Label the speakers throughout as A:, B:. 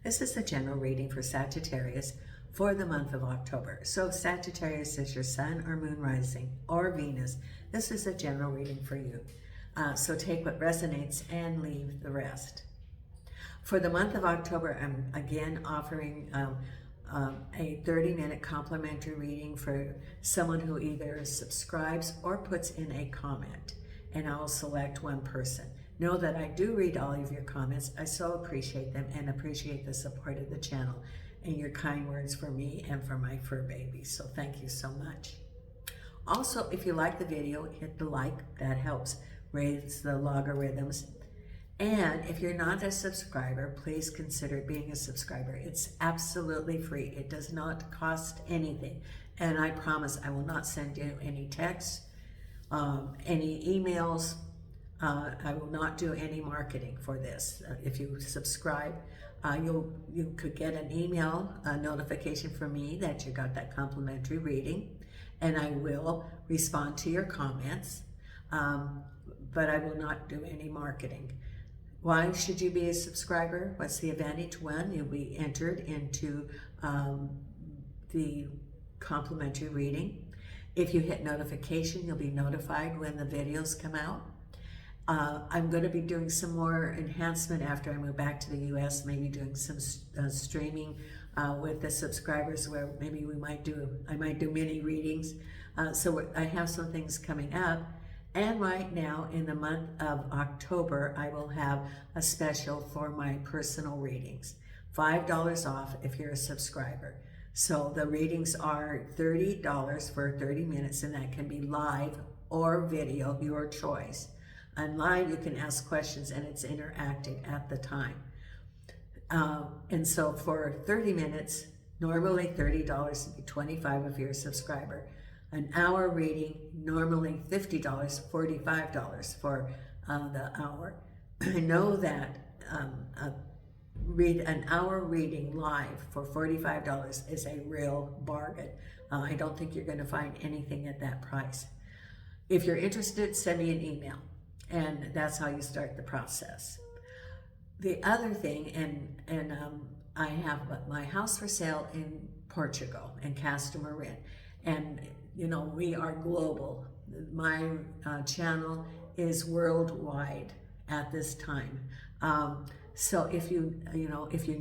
A: This is a general reading for Sagittarius for the month of October. So if Sagittarius is your sun or moon rising or Venus, this is a general reading for you. So take what resonates and leave the rest. For the month of October, I'm again offering a 30-minute complimentary reading for someone who either subscribes or puts in a comment, and I'll select one person. Know that I do read all of your comments. I so appreciate them and appreciate the support of the channel and your kind words for me and for my fur baby. So thank you so much. Also, if you like the video, hit the like. That helps raise the logarithms. And if you're not a subscriber, please consider being a subscriber. It's absolutely free. It does not cost anything. And I promise I will not send you any texts, any emails. I will not do any marketing for this. If you subscribe, you could get an email notification from me that you got that complimentary reading, and I will respond to your comments, but I will not do any marketing. Why should you be a subscriber? What's the advantage? One, you'll be entered into the complimentary reading. If you hit notification, you'll be notified when the videos come out. I'm going to be doing some more enhancement after I move back to the US, maybe doing some streaming with the subscribers where maybe I might do mini readings. So I have some things coming up. And right now in the month of October, I will have a special for my personal readings. $5 off if you're a subscriber. So the readings are $30 for 30 minutes, and that can be live or video, your choice. And live, you can ask questions and it's interactive at the time. And so for 30 minutes, normally $30, would be $25 if you're a subscriber. An hour reading, normally $50, $45 for the hour. Know that an hour reading live for $45 is a real bargain. I don't think you're going to find anything at that price. If you're interested, send me an email. And that's how you start the process. The other thing, and I have my house for sale in Portugal, in CASTRO, MARIM. And, you know, we are global. My channel is worldwide at this time. So if you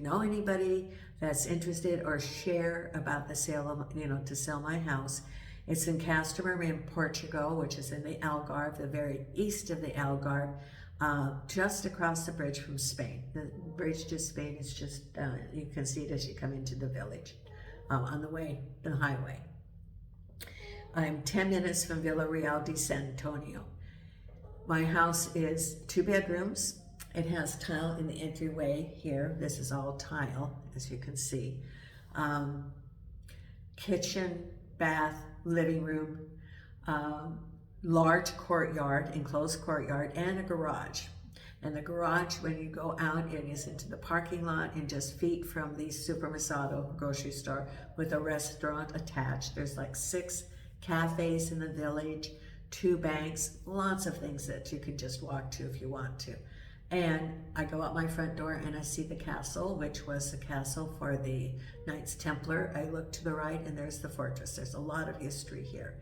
A: know anybody that's interested or share about the sale of, to sell my house, it's in CASTRO, MARIM, Portugal, which is in the ALGARVE, the very east of the ALGARVE, just across the bridge from Spain. The bridge to Spain is just, you can see it as you come into the village on the highway. I'm 10 minutes from Villarreal de San Antonio. My house is 2 bedrooms. It has tile in the entryway here. This is all tile, as you can see. Kitchen, bath, living room, large courtyard, enclosed courtyard, and a garage. And the garage, when you go out, it is into the parking lot and just feet from the Supermercado grocery store with a restaurant attached. There's like 6 cafes in the village, 2 banks, lots of things that you can just walk to if you want to. And I go out my front door and I see the castle, which was the castle for the Knights Templar. I look to the right and there's the fortress. There's a lot of history here.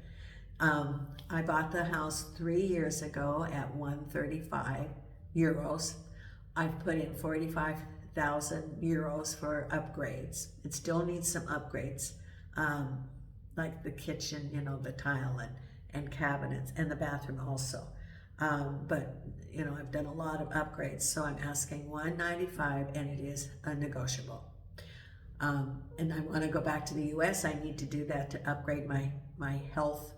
A: I bought the house 3 years ago at 135 euros. I've put in 45,000 euros for upgrades. It still needs some upgrades, like the kitchen, the tile and cabinets, and the bathroom also. But I've done a lot of upgrades, so I'm asking $195, and it is negotiable. And I want to go back to the US. I need to do that to upgrade my health,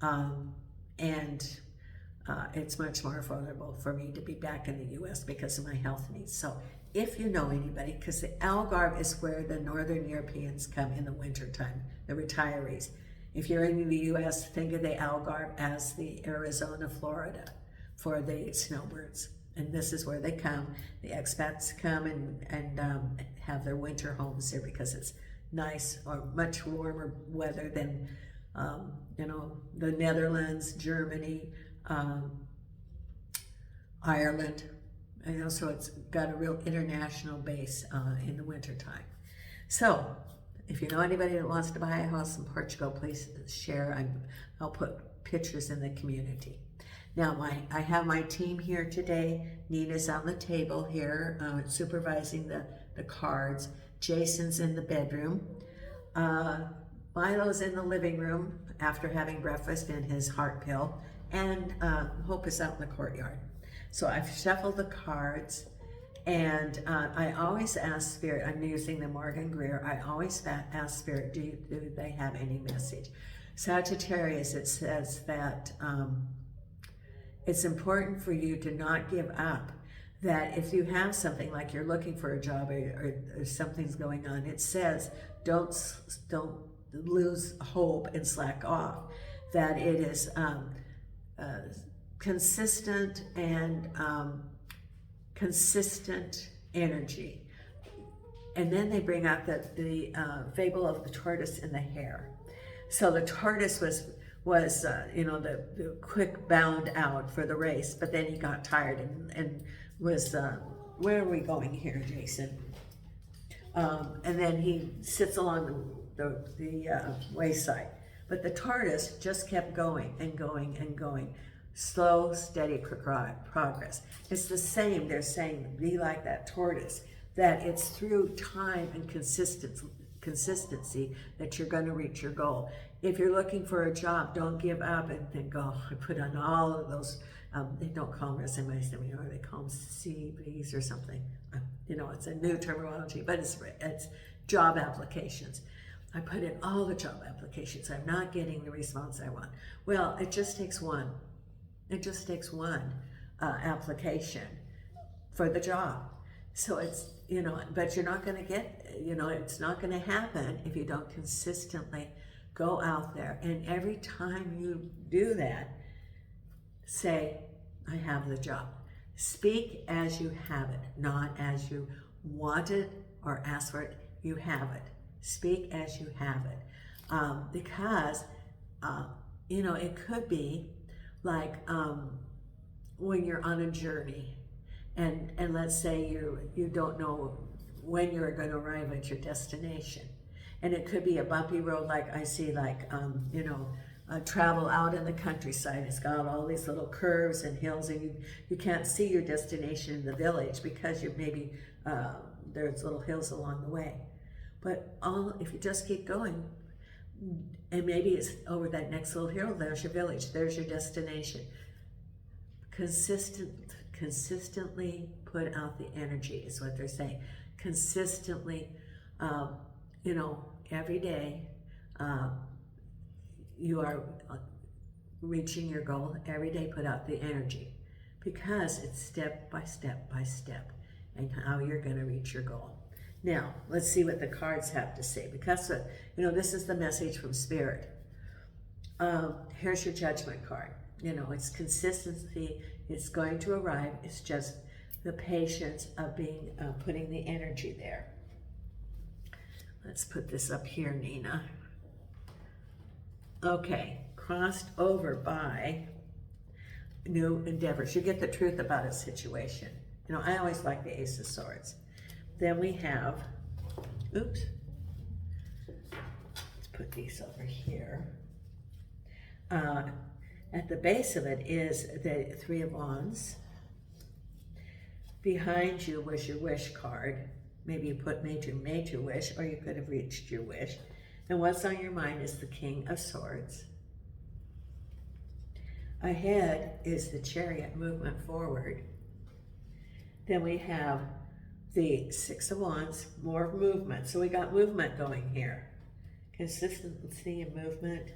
A: and it's much more affordable for me to be back in the US because of my health needs. So if you know anybody, because the Algarve is where the Northern Europeans come in the winter time, the retirees. If you're in the US, think of the Algarve as the Arizona, Florida for the snowbirds. And this is where they come. The expats come and have their winter homes here because it's nice or much warmer weather than, the Netherlands, Germany, Ireland, so it's got a real international base in the wintertime. So if you know anybody that wants to buy a house in Portugal, please share. I'll put pictures in the community. Now, I have my team here today. Nina's on the table here, supervising the cards. Jason's in the bedroom. Milo's in the living room after having breakfast and his heart pill. And Hope is out in the courtyard. So I've shuffled the cards, and I always ask Spirit, I'm using the Morgan Greer, I always ask Spirit, do they have any message? Sagittarius, it says that it's important for you to not give up, that if you have something like you're looking for a job or something's going on, it says don't lose hope and slack off, that it is consistent and consistent energy. And then they bring out the fable of the tortoise and the hare. So the tortoise was the quick bound out for the race, but then he got tired and was, where are we going here, Jason? And then he sits along the wayside. But the tortoise just kept going and going and going. Slow, steady progress. It's the same, they're saying, be like that tortoise, that it's through time and consistency that you're going to reach your goal. If you're looking for a job, don't give up and think, oh, I put on all of those, they don't call them resumes anymore, they call them CVs or something. It's a new terminology, but it's job applications. I put in all the job applications. I'm not getting the response I want. Well, it just takes one. It just takes one application for the job. So it's, but you're not going to get, it's not going to happen if you don't consistently go out there. And every time you do that, say, I have the job. Speak as you have it, not as you want it or ask for it. You have it. Speak as you have it. Because, it could be like when you're on a journey and let's say you don't know when you're going to arrive at your destination. And it could be a bumpy road, like I see, travel out in the countryside. It's got all these little curves and hills, and you can't see your destination in the village because there's little hills along the way. But if you just keep going, and maybe it's over that next little hill, there's your village, there's your destination. Consistently put out the energy is what they're saying. Consistently, every day, you are reaching your goal. Every day put out the energy, because it's step by step by step and how you're going to reach your goal. Now, let's see what the cards have to say, because, this is the message from Spirit. Here's your Judgment card. It's consistency. It's going to arrive. It's just the patience of putting the energy there. Let's put this up here, Nina. Okay, crossed over by new endeavors. You get the truth about a situation. I always like the Ace of Swords. Then we have, let's put these over here. At the base of it is the Three of Wands. Behind you was your wish card. Maybe you put major wish, or you could have reached your wish. And what's on your mind is the King of Swords. Ahead is the Chariot, movement forward. Then we have the Six of Wands, more movement. So we got movement going here. Consistency and movement.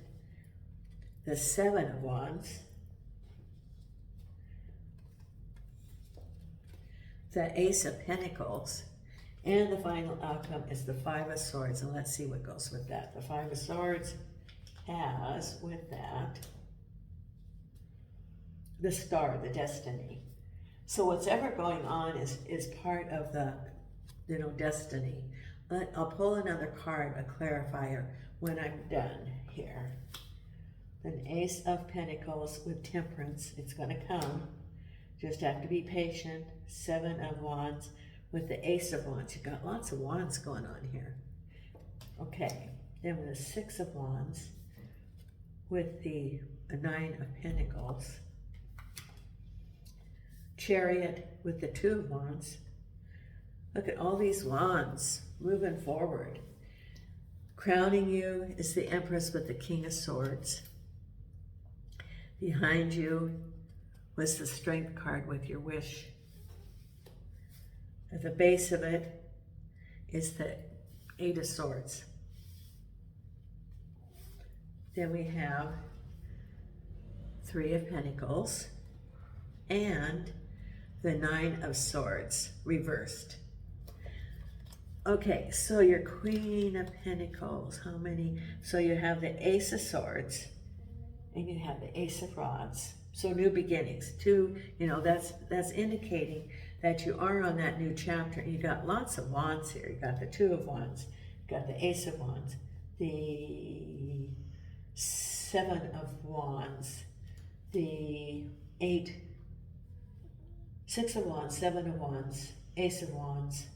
A: The Seven of Wands. The Ace of Pentacles. And the final outcome is the Five of Swords. And let's see what goes with that. The Five of Swords has, with that, the Star, the destiny. So what's ever going on is part of the, destiny. I'll pull another card, a clarifier, when I'm done here. An Ace of Pentacles with Temperance. It's going to come. Just have to be patient. 7 of Wands with the Ace of Wands. You've got lots of Wands going on here. Okay, then with the 6 of Wands with the 9 of Pentacles. Chariot with the 2 of Wands. Look at all these Wands moving forward. Crowning you is the Empress with the King of Swords. Behind you was the Strength card with your wish. At the base of it is the 8 of Swords. Then we have 3 of Pentacles and the 9 of Swords reversed. Okay, so your Queen of Pentacles, how many? So you have the Ace of Swords and you have the Ace of Rods. So new beginnings. 2, you know, that's indicating that you are on that new chapter. You got lots of Wands here. You got the 2 of Wands, you got the Ace of Wands, the 7 of Wands, the 6 of Wands, 7 of Wands, Ace of Wands.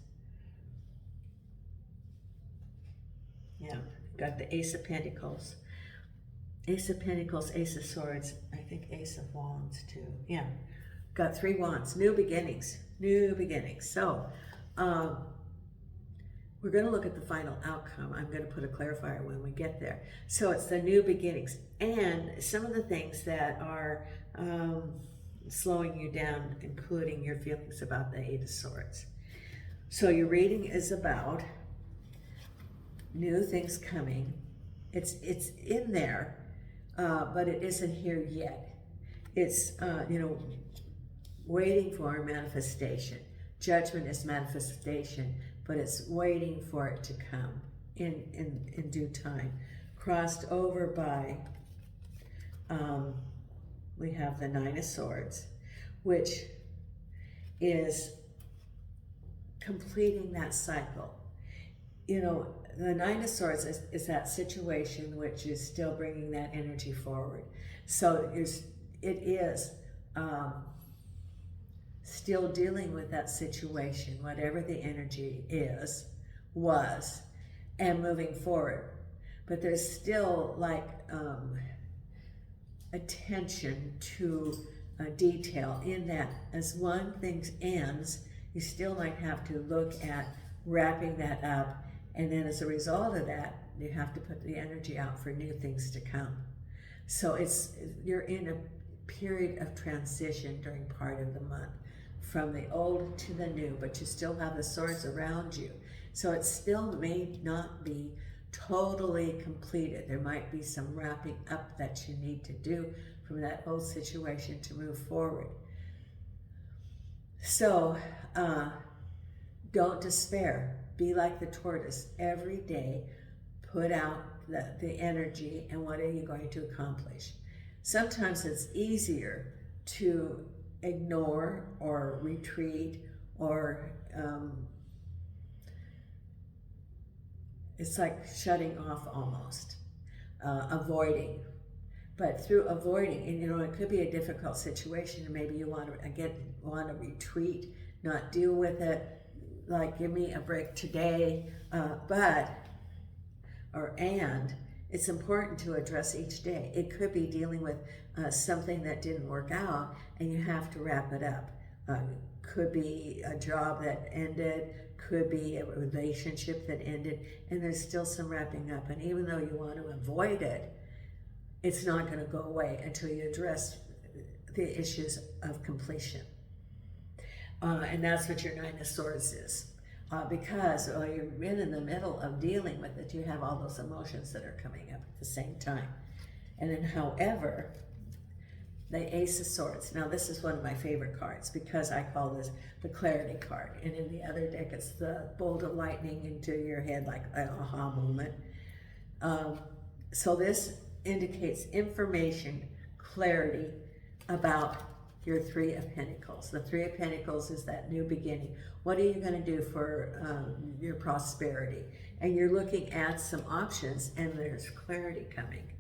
A: Yeah, got the Ace of Pentacles. Ace of Pentacles, Ace of Swords, I think Ace of Wands too. Yeah, got 3 Wands, new beginnings, new beginnings. So, we're going to look at the final outcome. I'm going to put a clarifier when we get there. So it's the new beginnings and some of the things that are slowing you down, including your feelings about the 8 of Swords. So your reading is about new things coming. It's in there, but it isn't here yet. It's, you know, waiting for a manifestation. Judgment is manifestation, but it's waiting for it to come in due time. Crossed over by, we have the 9 of Swords, which is completing that cycle. You know, the 9 of Swords is that situation which is still bringing that energy forward. So it is still dealing with that situation, whatever the energy was, and moving forward. But there's still like attention to detail in that. As one thing ends, you still might have to look at wrapping that up, and then as a result of that, you have to put the energy out for new things to come. So you're in a period of transition during part of the month, from the old to the new, but you still have the swords around you. So it still may not be totally completed. There might be some wrapping up that you need to do from that old situation to move forward. So don't despair. Be like the tortoise. Every day, put out the energy and what are you going to accomplish. Sometimes it's easier to ignore or retreat or it's like shutting off almost, avoiding. But through avoiding, and you know, it could be a difficult situation, and maybe you want to retreat, not deal with it, like give me a break today, and it's important to address each day. It could be dealing with something that didn't work out and you have to wrap it up. Could be a job that ended, could be a relationship that ended, and there's still some wrapping up. And even though you want to avoid it, it's not going to go away until you address the issues of completion. And that's what your 9 of Swords is. Because you're in the middle of dealing with it, you have all those emotions that are coming up at the same time. And then, however, the Ace of Swords. Now, this is one of my favorite cards because I call this the clarity card. And in the other deck, it's the bolt of lightning into your head, like an aha moment. So this indicates information, clarity about your 3 of Pentacles. The 3 of Pentacles is that new beginning. What are you going to do for your prosperity? And you're looking at some options, and there's clarity coming.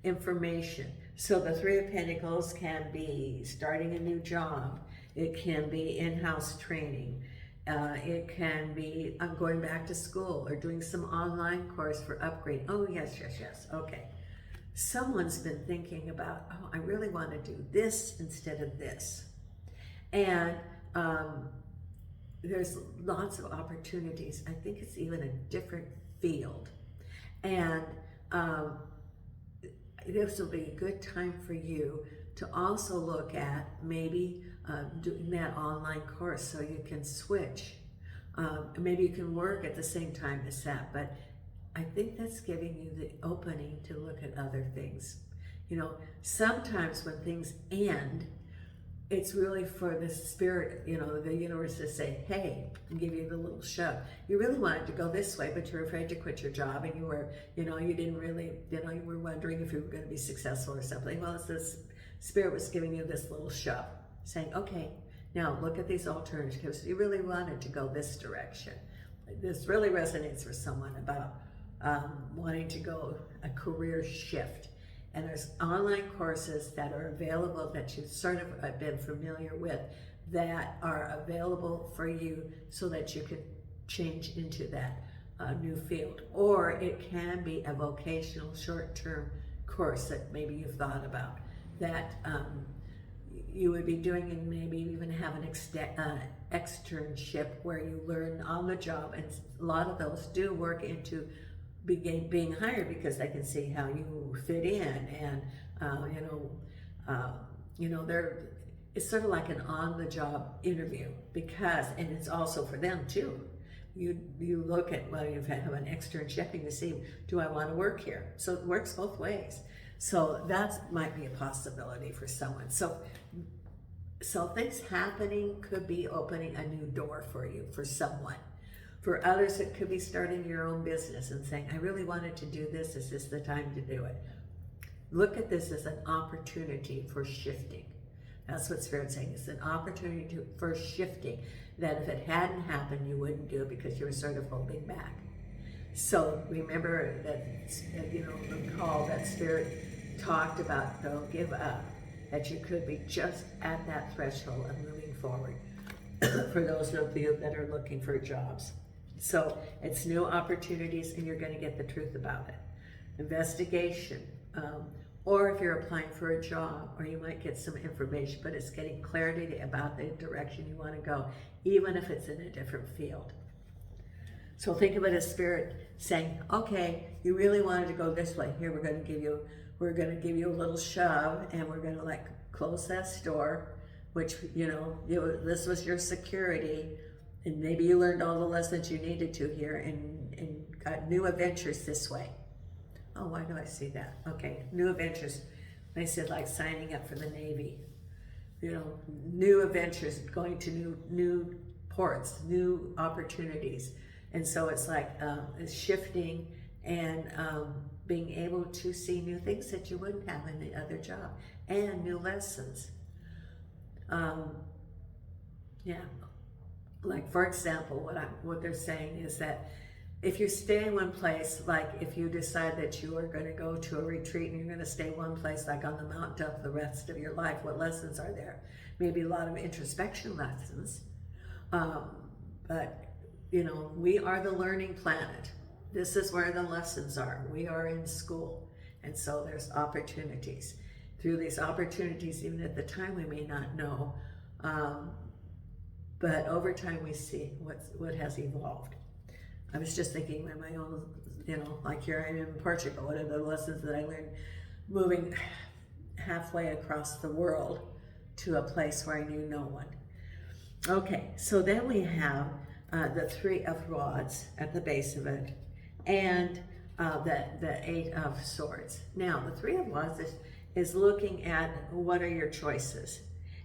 A: Information. So the 3 of Pentacles can be starting a new job. It can be in-house training. It can be going back to school or doing some online course for upgrade. Oh, yes, yes, yes. Okay. Someone's been thinking about, oh, I really want to do this instead of this. And there's lots of opportunities. I think it's even a different field. And this will be a good time for you to also look at maybe doing that online course so you can switch. Maybe you can work at the same time as that, but I think that's giving you the opening to look at other things. You know, sometimes when things end, it's really for the spirit, you know, the universe to say, hey, and give you the little shove. You really wanted to go this way, but you're afraid to quit your job, and you were, you know, you didn't really, you know, you were wondering if you were going to be successful or something. Well, it's this spirit was giving you this little shove, saying, okay, now look at these alternatives. You really wanted to go this direction. This really resonates for someone about wanting to go a career shift. And there's online courses that are available that you've sort of been familiar with that are available for you so that you can change into that new field. Or it can be a vocational short-term course that maybe you've thought about that you would be doing, and maybe even have an externship where you learn on the job. And a lot of those do work into being hired because they can see how you fit in, and it's sort of like an on-the-job interview, because, and it's also for them too. You look at, well, you have an externship and you see, do I want to work here? So it works both ways. So that might be a possibility for someone. So things happening could be opening a new door for you, for someone. For others, it could be starting your own business and saying, I really wanted to do this. Is this the time to do it? Look at this as an opportunity for shifting. That's what Spirit's saying. It's an opportunity for shifting, that if it hadn't happened, you wouldn't do it because you were sort of holding back. So remember that, the call that Spirit talked about, don't give up, that you could be just at that threshold of moving forward for those of you that are looking for jobs. So it's new opportunities, and you're going to get the truth about it. Investigation, or if you're applying for a job, or you might get some information, but it's getting clarity about the direction you want to go, even if it's in a different field. So think of it as Spirit saying, okay, you really wanted to go this way. Here, we're going to give you a little shove, and we're going to close that store, which, this was your security. And maybe you learned all the lessons you needed to here, and got new adventures this way. Oh, why do I see that? Okay, new adventures. I said like signing up for the Navy. New adventures, going to new ports, new opportunities. And so it's like it's shifting and being able to see new things that you wouldn't have in the other job, and new lessons. Like, for example, what they're saying is that if you stay in one place, like if you decide that you are going to go to a retreat and you're going to stay one place, like on the mountaintop the rest of your life, what lessons are there? Maybe a lot of introspection lessons. But, we are the learning planet. This is where the lessons are. We are in school. And so there's opportunities. Through these opportunities, even at the time we may not know, but over time we see what has evolved. I was just thinking in my own, like here I am in Portugal, what are the lessons that I learned moving halfway across the world to a place where I knew no one. Okay, so then we have the Three of Rods at the base of it, and the Eight of Swords. Now, the Three of Rods is looking at what are your choices.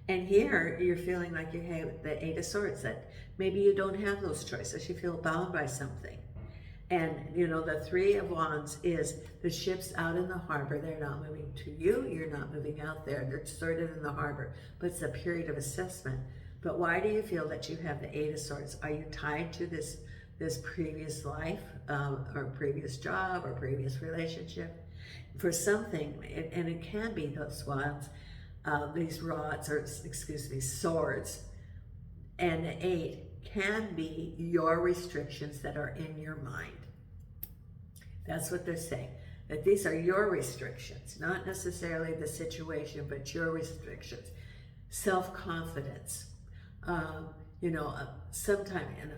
A: And here you're feeling like you have the Eight of Swords, that maybe you don't have those choices. You feel bound by something. And the Three of Wands is the ships out in the harbor. They're not moving to you. You're not moving out there. They're sort of in the harbor. But it's a period of assessment. But why do you feel that you have the Eight of Swords? Are you tied to this previous life, or previous job, or previous relationship? For something, and it can be those wands, these rods, or excuse me, swords, and the 8 can be your restrictions that are in your mind. That's what they're saying, that these are your restrictions, not necessarily the situation, but your restrictions. Self-confidence. Sometime, and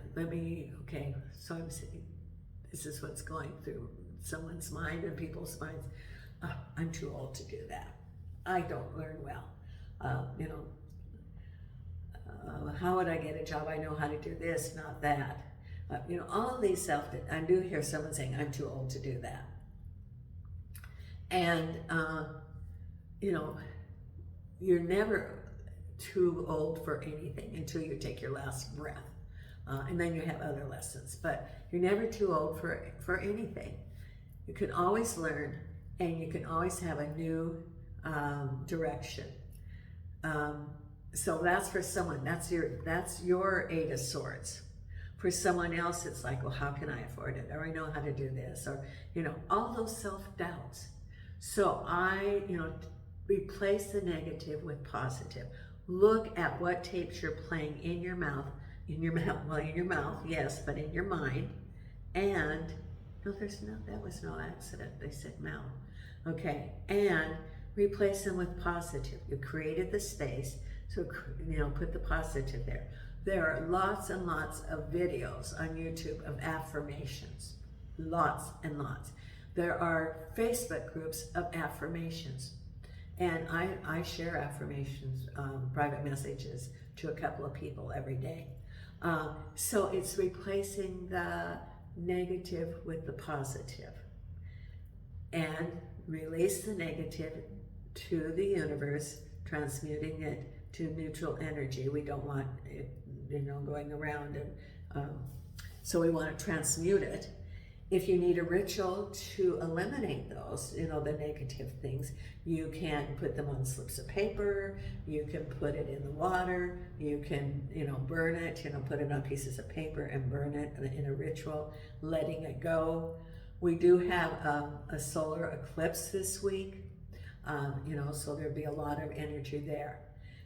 A: okay, so I'm saying, this is what's going through someone's mind and people's minds. I'm too old to do that. I don't learn well. How would I get a job? I know how to do this, not that. All of these I do hear someone saying, I'm too old to do that. And, you're never too old for anything until you take your last breath. And then you have other lessons, but you're never too old for anything. You can always learn, and you can always have a new direction. So that's for someone, that's your 8 of Swords. For someone else, it's like, well, how can I afford it? Or I know how to do this, or, all those self-doubts. So replace the negative with positive. Look at what tapes you're playing in your mouth, yes, but in your mind. And, that was no accident, they said mouth. Okay, and replace them with positive. You created the space, so, put the positive there. There are lots and lots of videos on YouTube of affirmations, lots and lots. There are Facebook groups of affirmations. And I share affirmations, private messages to a couple of people every day. So it's replacing the negative with the positive. And release the negative to the universe, transmuting it to neutral energy. We don't want it, going around. And so we want to transmute it. If you need a ritual to eliminate those, the negative things, you can put them on slips of paper, you can put it in the water, you can, burn it, put it on pieces of paper and burn it in a ritual, letting it go. We do have a solar eclipse this week, so there'll be a lot of energy there.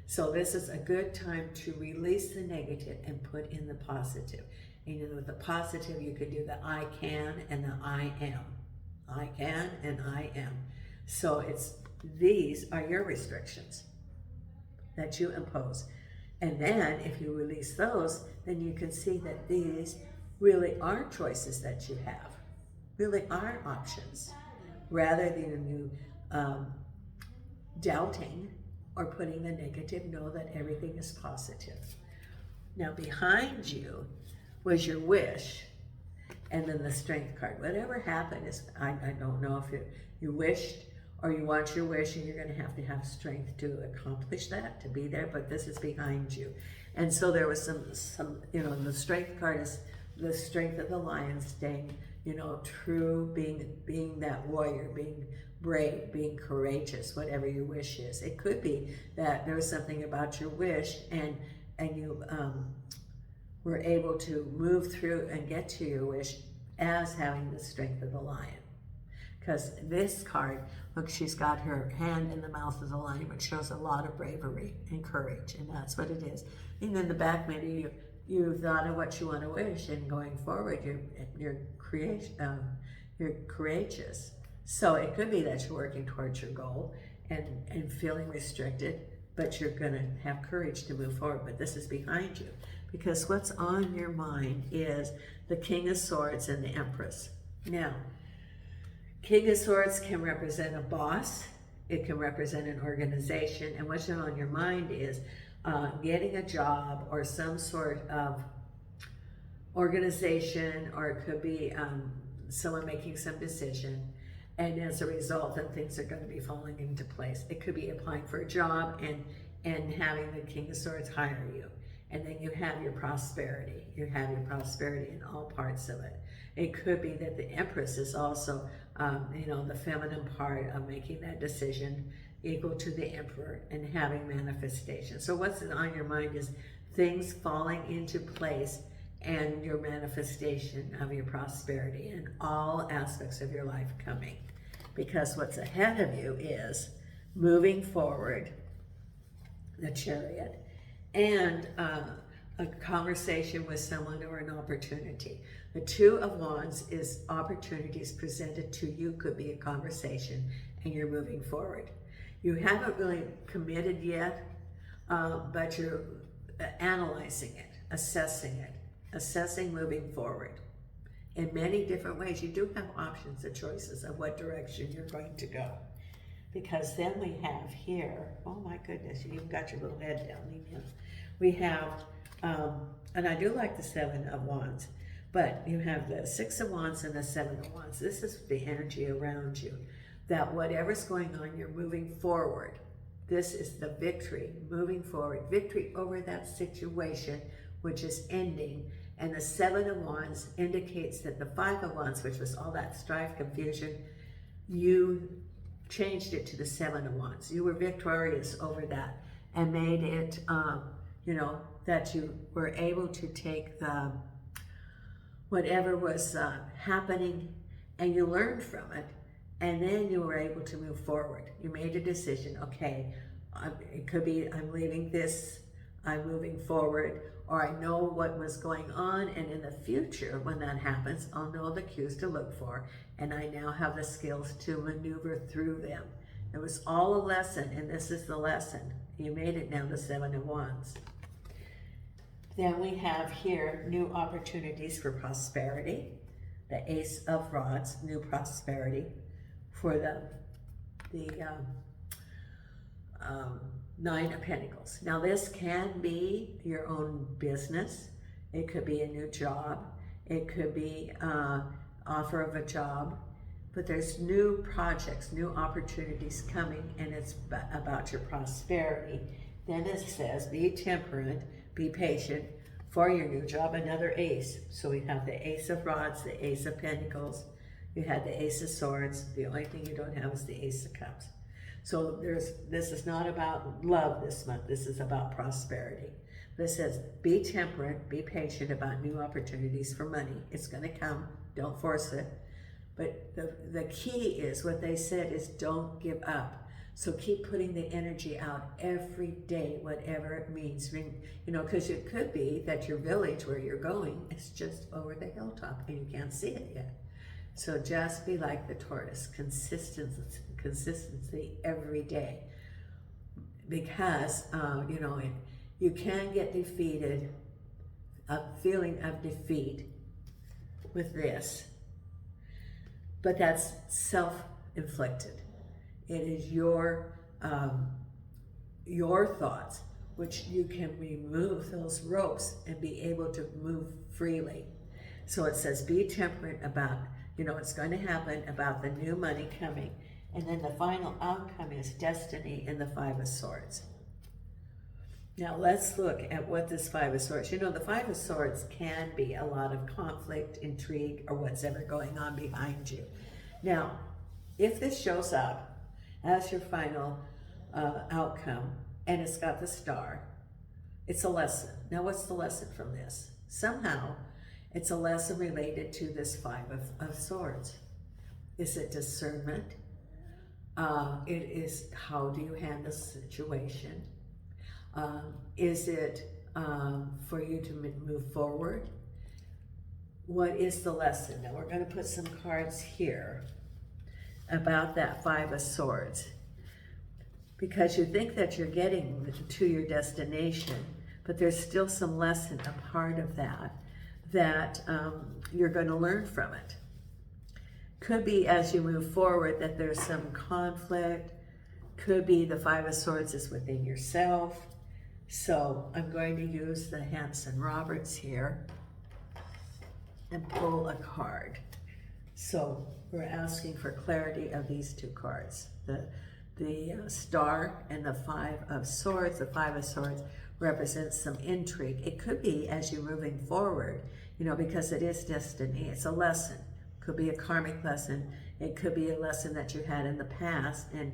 A: So this is a good time to release the negative and put in the positive. And with the positive, you could do the I can and the I am. I can and I am. So these are your restrictions that you impose. And then if you release those, then you can see that these really are choices that you have, really are options, rather than you doubting or putting the negative. Know that everything is positive. Now behind you was your wish, and then the strength card. Whatever happened is, I don't know if you wished or you want your wish, and you're going to have strength to accomplish that, to be there, but this is behind you. And so there was some the strength card is the strength of the lion, staying, true, being that warrior, being brave, being courageous, whatever your wish is. It could be that there was something about your wish, and you were able to move through and get to your wish as having the strength of the lion. Because this card, look, she's got her hand in the mouth of the lion, which shows a lot of bravery and courage, and that's what it is. And then the back, maybe you thought of what you want to wish, and going forward, you're courageous. So it could be that you're working towards your goal and feeling restricted, but you're going to have courage to move forward. But this is behind you, because what's on your mind is the King of Swords and the Empress. Now, King of Swords can represent a boss, it can represent an organization, and what's on your mind is getting a job or some sort of organization, or it could be someone making some decision, and as a result, then things are going to be falling into place. It could be applying for a job and having the King of Swords hire you. And then you have your prosperity. You have your prosperity in all parts of it. It could be that the Empress is also, the feminine part of making that decision, equal to the Emperor, and having manifestation. So what's on your mind is things falling into place and your manifestation of your prosperity in all aspects of your life coming. Because what's ahead of you is moving forward the Chariot, and a conversation with someone or an opportunity. The Two of Wands is opportunities presented to you, could be a conversation, and you're moving forward. You haven't really committed yet, but you're analyzing it, assessing moving forward. In many different ways, you do have options and choices of what direction you're going to go. Because then we have here, oh my goodness, you even got your little head down, Nina. We have, and I do like the Seven of Wands, but you have the Six of Wands and the Seven of Wands. This is the energy around you, that whatever's going on, you're moving forward. This is the victory, moving forward, victory over that situation, which is ending. And the Seven of Wands indicates that the Five of Wands, which was all that strife, confusion, you changed it to the Seven of Wands. You were victorious over that and made it, you know, that you were able to take the whatever was happening and you learned from it, and then you were able to move forward. You made a decision, okay, it could be I'm leaving this, I'm moving forward, or I know what was going on, and in the future when that happens, I'll know the cues to look for, and I now have the skills to maneuver through them. It was all a lesson, and this is the lesson. You made it now, the Seven of Wands. Then we have here new opportunities for prosperity, the Ace of Rods, new prosperity for the Nine of Pentacles. Now this can be your own business. It could be a new job. It could be offer of a job. But there's new projects, new opportunities coming, and it's about your prosperity. Then it says, be temperate, be patient for your new job, another ace. So we have the Ace of Rods, the Ace of Pentacles. You had the Ace of Swords. The only thing you don't have is the Ace of Cups. So this is not about love this month. This is about prosperity. This says, be temperate, be patient about new opportunities for money. It's going to come. Don't force it. But the key is, what they said is, don't give up. So keep putting the energy out every day, whatever it means. You know, because it could be that your village where you're going is just over the hilltop and you can't see it yet. So just be like the tortoise, consistency every day. Because, you know, you can get defeated, a feeling of defeat with this. But that's self-inflicted. It is your thoughts, which you can remove those ropes and be able to move freely. So it says, be temperate about, you know, it's going to happen, about the new money coming. And then the final outcome is destiny in the Five of Swords. Now let's look at what this Five of Swords, you know, the Five of Swords can be a lot of conflict, intrigue, or what's ever going on behind you. Now, if this shows up as your final outcome, and it's got the star, it's a lesson. Now what's the lesson from this? Somehow, it's a lesson related to this Five of Swords. Is it discernment? It is, how do you handle the situation? Is it for you to move forward? What is the lesson? Now we're going to put some cards here about that Five of Swords, because you think that you're getting to your destination, but there's still some lesson, a part of that you're going to learn from it. Could be as you move forward that there's some conflict. Could be the Five of Swords is within yourself. So I'm going to use the Hanson Roberts here and pull a card. So we're asking for clarity of these two cards, the Star and the Five of Swords. The Five of Swords represents some intrigue. It could be as you're moving forward, you know, because it is destiny. It's a lesson. Could be a karmic lesson. It could be a lesson that you had in the past, and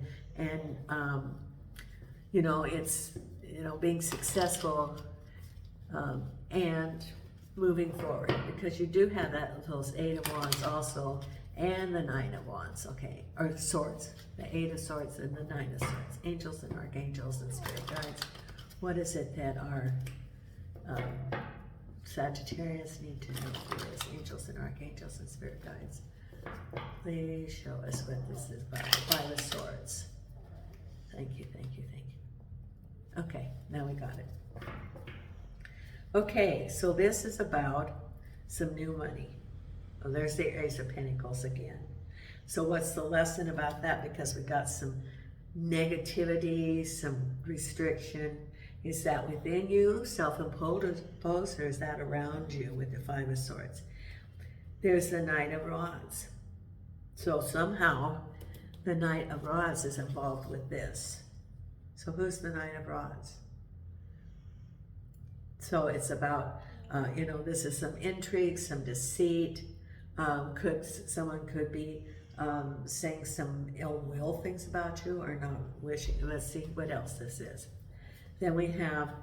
A: you know, it's, you know, being successful and moving forward, because you do have those Eight of Wands also, and the Nine of Wands, okay, or Swords, the Eight of Swords and the Nine of Swords, angels and archangels and spirit guides, What is it that our Sagittarius need to know through this? Angels and archangels and spirit guides. Please show us what this is about. Five of Swords. Thank you, thank you, thank you. Okay, now we got it. Okay, so this is about some new money. Oh, there's the Ace of Pentacles again. So what's the lesson about that? Because we got some negativity, some restriction. Is that within you, self-imposed, or is that around you with the Five of Swords? There's the Knight of Rods. So somehow the Knight of Rods is involved with this. So who's the Knight of Rods? So it's about, you know, this is some intrigue, some deceit. Someone could be saying some ill will things about you or not wishing. Let's see what else this is. Then we have,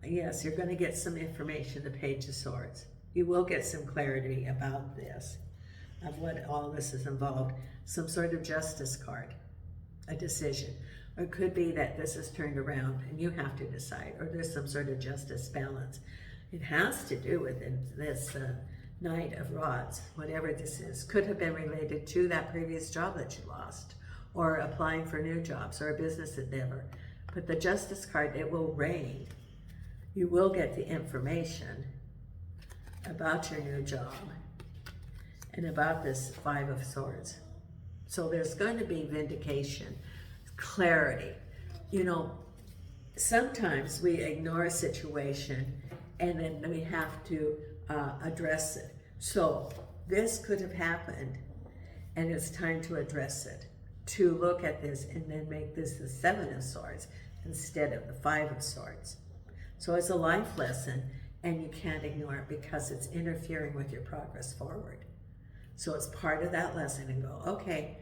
A: yes, you're going to get some information, the Page of Swords. You will get some clarity about this, of what all this is involved. Some sort of justice card, a decision. Or it could be that this is turned around and you have to decide, or there's some sort of justice balance. It has to do with this Knight of Rods, whatever this is. Could have been related to that previous job that you lost, or applying for new jobs, or a business endeavor. But the Justice card, it will reign. You will get the information about your new job and about this Five of Swords. So there's going to be vindication, clarity. You know, sometimes we ignore a situation and then we have to address it. So this could have happened and it's time to address it, to look at this and then make this the Seven of Swords instead of the Five of Swords. So it's a life lesson and you can't ignore it because it's interfering with your progress forward. So it's part of that lesson and go, okay.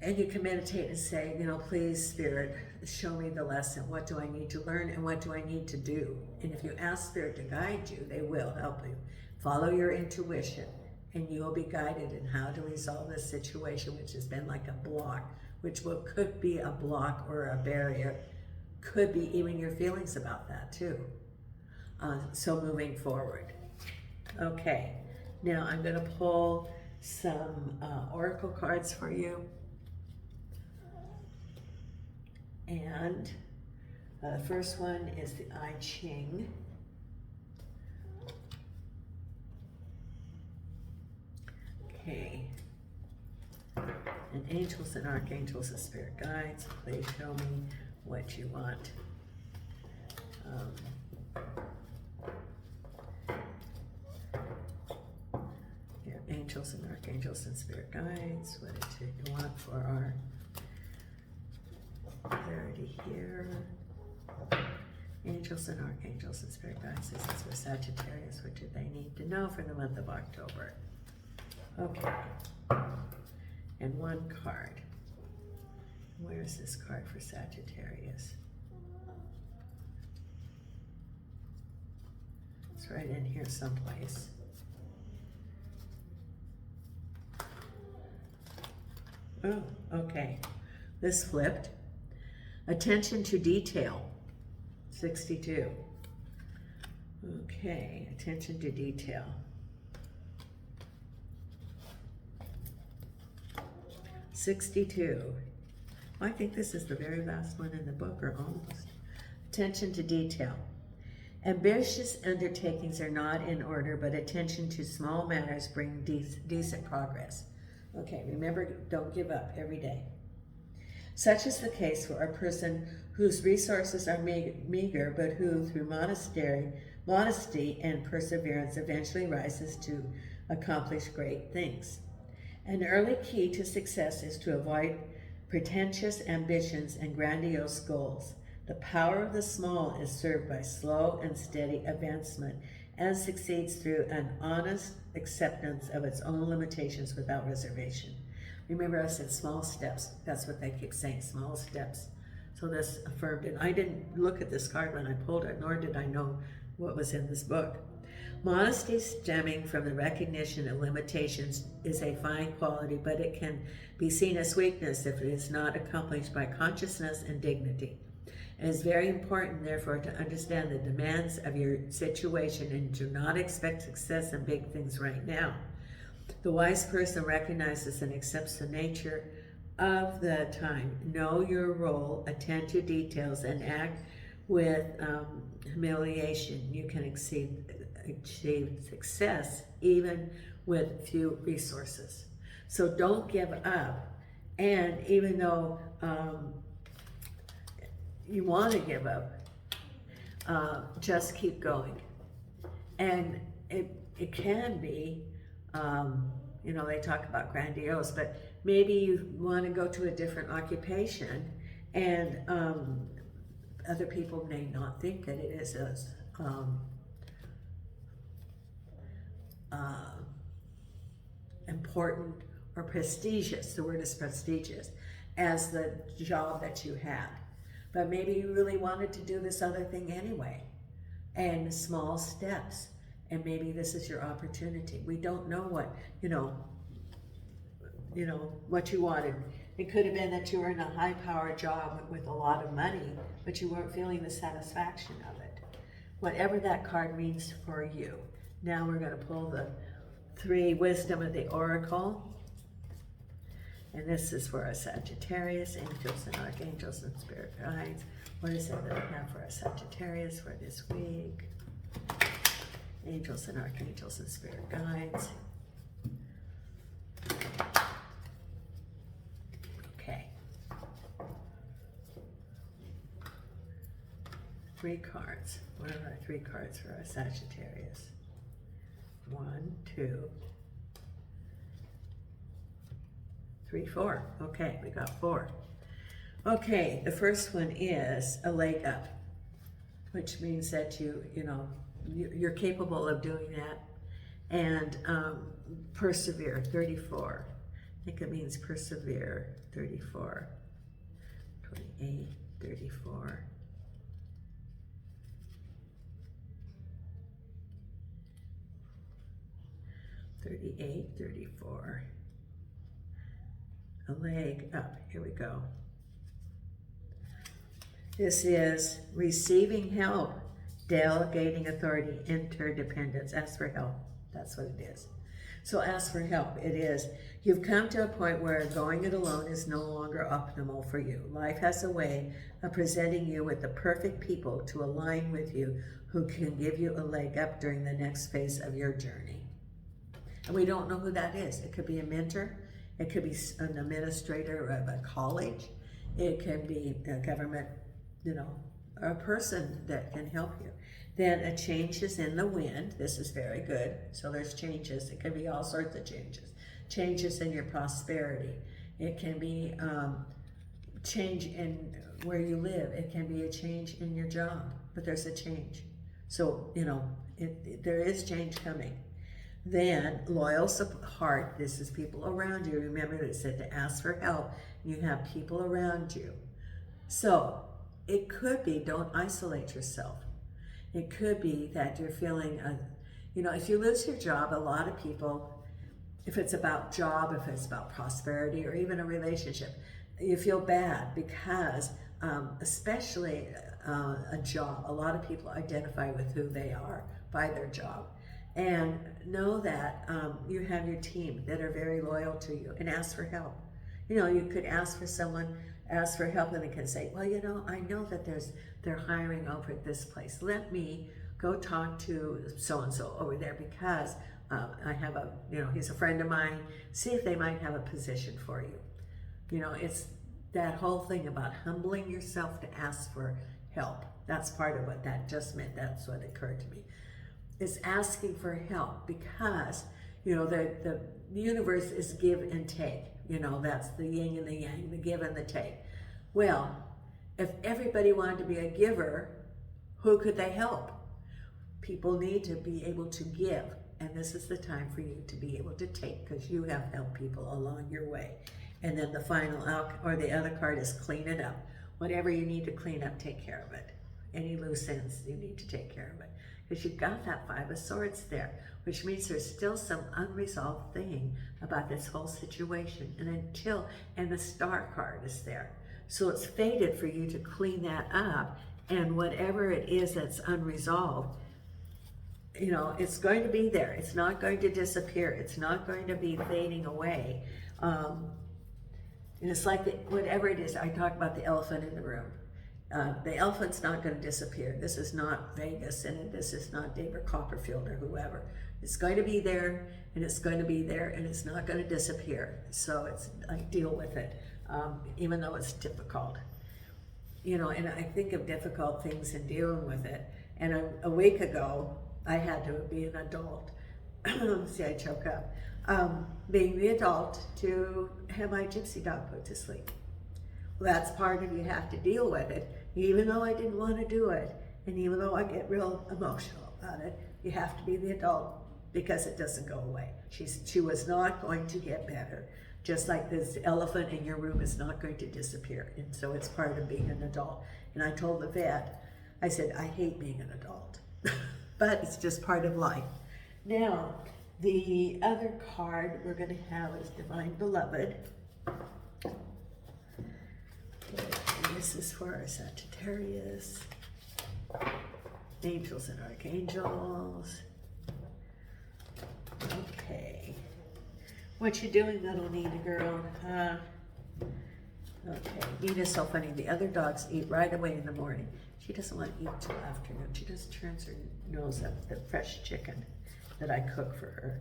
A: And you can meditate and say, you know, please, Spirit, show me the lesson. What do I need to learn and what do I need to do? And if you ask Spirit to guide you, they will help you. Follow your intuition and you will be guided in how to resolve this situation, which has been like a block, which could be a block or a barrier, could be even your feelings about that too. So moving forward. Okay, now I'm going to pull some oracle cards for you. And the first one is the I Ching. Okay. And angels and archangels and spirit guides, please show me what you want. Your angels and archangels and spirit guides, what do you want for our clarity here? Angels and archangels and spirit guides, this is for Sagittarius. What do they need to know for the month of October? Okay. And one card. Where's this card for Sagittarius? It's right in here someplace. Oh, okay. This flipped. Attention to detail, 62. Okay, attention to detail. 62. I think this is the very last one in the book, or almost. Attention to detail. Ambitious undertakings are not in order, but attention to small matters bring decent progress. Okay, remember, don't give up every day. Such is the case for a person whose resources are meager, but who, through modesty and perseverance, eventually rises to accomplish great things. An early key to success is to avoid pretentious ambitions and grandiose goals. The power of the small is served by slow and steady advancement and succeeds through an honest acceptance of its own limitations without reservation. Remember, I said small steps. That's what they keep saying, small steps. So this affirmed it. I didn't look at this card when I pulled it, nor did I know what was in this book. Modesty stemming from the recognition of limitations is a fine quality, but it can be seen as weakness if it is not accompanied by consciousness and dignity. It is very important, therefore, to understand the demands of your situation and do not expect success in big things right now. The wise person recognizes and accepts the nature of the time. Know your role, attend to details, and act with humiliation. You can achieve success even with few resources. So don't give up. And even though you want to give up, just keep going. And it can be, you know, they talk about grandiose, but maybe you want to go to a different occupation, and other people may not think that it is as important or prestigious, the word is prestigious, as the job that you had. But maybe you really wanted to do this other thing anyway, and small steps, and maybe this is your opportunity. We don't know what, you know, what you wanted. It could have been that you were in a high-powered job with a lot of money, but you weren't feeling the satisfaction of it. Whatever that card means for you. Now we're going to pull the 3 wisdom of the oracle. And this is for our Sagittarius, angels and archangels and spirit guides. What is it that we have for our Sagittarius for this week? Angels and archangels and spirit guides. Okay. 3 cards. What are our 3 cards for our Sagittarius? 1, 2, 3, 4. Okay, we got 4. Okay, the first one is a leg up, which means that you're capable of doing that, and persevere. 34. I think it means persevere. 34. 28. 34. 38, 34. A leg up. Here we go. This is receiving help, delegating authority, interdependence. Ask for help. That's what it is. So ask for help. It is, you've come to a point where going it alone is no longer optimal for you. Life has a way of presenting you with the perfect people to align with you who can give you a leg up during the next phase of your journey. And we don't know who that is. It could be a mentor. It could be an administrator of a college. It can be a government, a person that can help you. Then a change is in the wind. This is very good. So there's changes. It can be all sorts of changes. Changes in your prosperity. It can be change in where you live. It can be a change in your job. But there's a change. So, there is change coming. Then, loyal heart, this is people around you. Remember that it said to ask for help. You have people around you. So, it could be, don't isolate yourself. It could be that you're feeling, if you lose your job, a lot of people, if it's about job, if it's about prosperity, or even a relationship, you feel bad because, especially a job, a lot of people identify with who they are by their job. And know that you have your team that are very loyal to you, and ask for help. You could ask for someone, ask for help, and they can say, well, I know that they're hiring over at this place. Let me go talk to so-and-so over there because I have he's a friend of mine. See if they might have a position for you. It's that whole thing about humbling yourself to ask for help. That's part of what that just meant. That's what occurred to me. Is asking for help because, the universe is give and take. That's the yin and the yang, the give and the take. Well, if everybody wanted to be a giver, who could they help? People need to be able to give, and this is the time for you to be able to take because you have helped people along your way. And then the final or the other card is clean it up. Whatever you need to clean up, take care of it. Any loose ends, you need to take care of it. Because you've got that 5 of Swords there, which means there's still some unresolved thing about this whole situation. And the Star card is there. So it's fated for you to clean that up, and whatever it is that's unresolved, you know, it's going to be there. It's not going to disappear. It's not going to be fading away. And it's like whatever it is, I talk about the elephant in the room. The elephant's not going to disappear. This is not Vegas, and this is not David Copperfield or whoever. It's going to be there, and it's going to be there, and it's not going to disappear. So it's like, deal with it, even though it's difficult. You know, and I think of difficult things and dealing with it. And a week ago, I had to be an adult. See, I choke up. Being the adult to have my gypsy dog put to sleep. Well, that's part of you have to deal with it. Even though I didn't want to do it, and even though I get real emotional about it, you have to be the adult because it doesn't go away. She was not going to get better. Just like this elephant in your room is not going to disappear. And so it's part of being an adult. And I told the vet, I said, I hate being an adult, but it's just part of life. Now, the other card we're going to have is Divine Beloved. And this is for our Sagittarius. Angels and Archangels. Okay. What you doing, little Nina girl? Okay, Nina's so funny. The other dogs eat right away in the morning. She doesn't want to eat till afternoon. She just turns her nose up at the fresh chicken that I cook for her.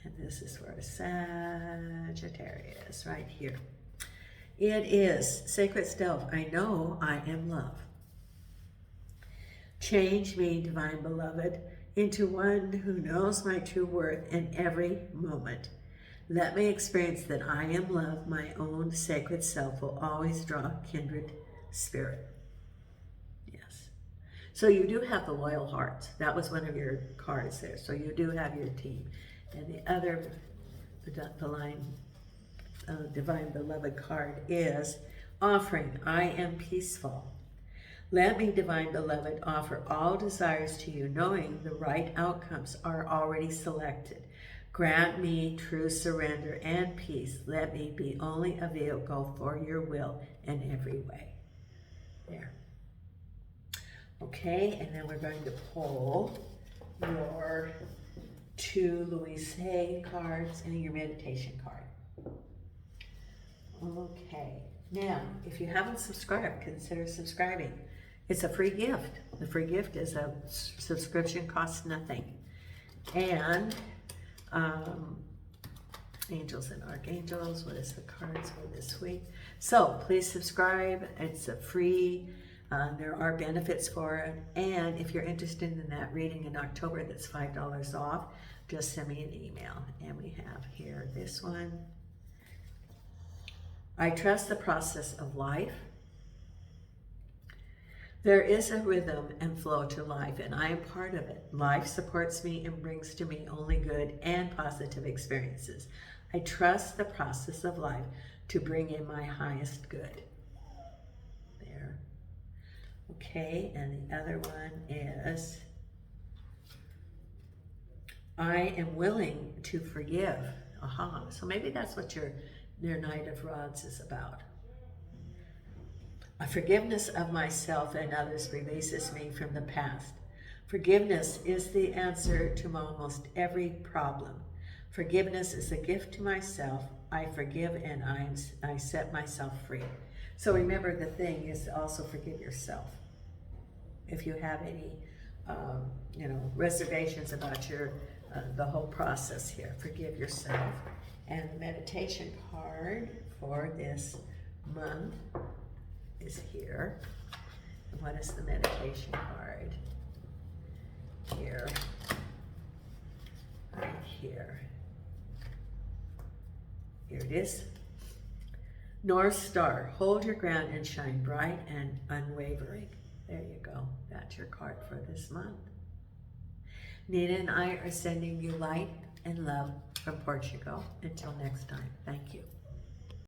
A: And this is for Sagittarius right here. It is Sacred Self. I know I am love. Change me, Divine Beloved, into one who knows my true worth in every moment. Let me experience that I am love. My own sacred self will always draw kindred spirit. Yes. So you do have the loyal hearts. That was one of your cards there. So you do have your team. And the other Divine Beloved card is offering. I am peaceful. Let me, Divine Beloved, offer all desires to you, knowing the right outcomes are already selected. Grant me true surrender and peace. Let me be only a vehicle for your will in every way. There. Okay, and then we're going to pull your 2 Louise Hay cards and your meditation card. Okay, now, if you haven't subscribed, consider subscribing. It's a free gift. The free gift is a subscription, costs nothing. And Angels and Archangels, what is the cards for this week? So please subscribe. It's a free. There are benefits for it. And if you're interested in that reading in October, that's $5 off. Just send me an email. And we have here this one. I trust the process of life. There is a rhythm and flow to life, and I am part of it. Life supports me and brings to me only good and positive experiences. I trust the process of life to bring in my highest good. There. Okay, and the other one is, I am willing to forgive. Aha, so maybe that's what your Knight of Rods is about. A forgiveness of myself and others releases me from the past. Forgiveness is the answer to almost every problem. Forgiveness is a gift to myself. I forgive and I set myself free. So remember, the thing is to also forgive yourself. If you have any, reservations about the whole process here, forgive yourself. And the meditation card for this month is here. And what is the meditation card? Here. Right here. Here it is. North Star. Hold your ground and shine bright and unwavering. There you go. That's your card for this month. Nina and I are sending you light and love from Portugal. Until next time, thank you.